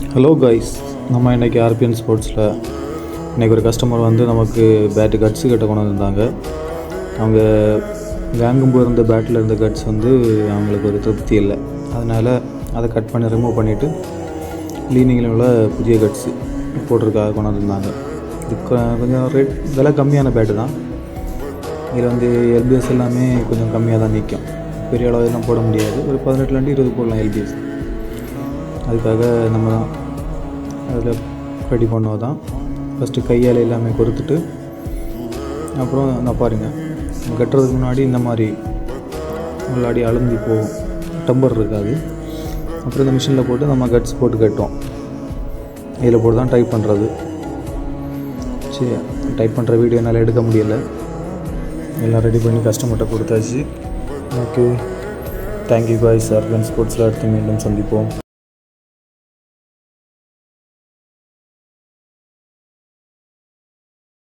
Hello guys, நம்ம இன்றைக்கி RPN ஸ்போர்ட்ஸில் இன்றைக்கி ஒரு கஸ்டமர் வந்து நமக்கு பேட்டு கட்ஸு கிட்ட கொண்டு வந்திருந்தாங்க. அவங்க வாங்கும்போது இருந்த பேட்டில் இருந்த கட்ஸ் வந்து அவங்களுக்கு ஒரு திருப்தி இல்லை. அதனால் அதை கட் பண்ணி ரிமூவ் பண்ணிவிட்டு லீனிங்கில் உள்ள புதிய கட்ஸு போட்டிருக்காக கொண்டு வந்திருந்தாங்க. இது கொஞ்சம் விலை கம்மியான பேட்டு தான். இதில் வந்து எல்பிஎஸ் எல்லாமே கொஞ்சம் கம்மியாக தான் நிற்கும். பெரிய அளவுலாம் போட முடியாது. ஒரு 18 20 போடலாம் எல்பிஎஸ். அதுக்காக நம்ம தான் அதில் ரெடி பண்ணோம் தான். ஃபஸ்ட்டு கையால் எல்லாமே கொடுத்துட்டு அப்புறம் நான் பாருங்கள், கட்டுறதுக்கு முன்னாடி இந்த மாதிரி முன்னாடி அழுந்தி போகும், டம்பர் இருக்காது. அப்புறம் இந்த மிஷினில் போட்டு நம்ம கட்ஸ் போட்டு கட்டுவோம். இதில் போட்டு தான் டைப் பண்ணுறது. சரி, டைப் பண்ணுற வீடியோ என்னால் எடுக்க முடியலை. எல்லாம் ரெடி பண்ணி கஸ்டமர்கிட்ட கொடுத்தாச்சு. Okay, thank you boys. ஆர்பிஎன் ஸ்போர்ட்ஸில் அடுத்து மீண்டும் சந்திப்போம்.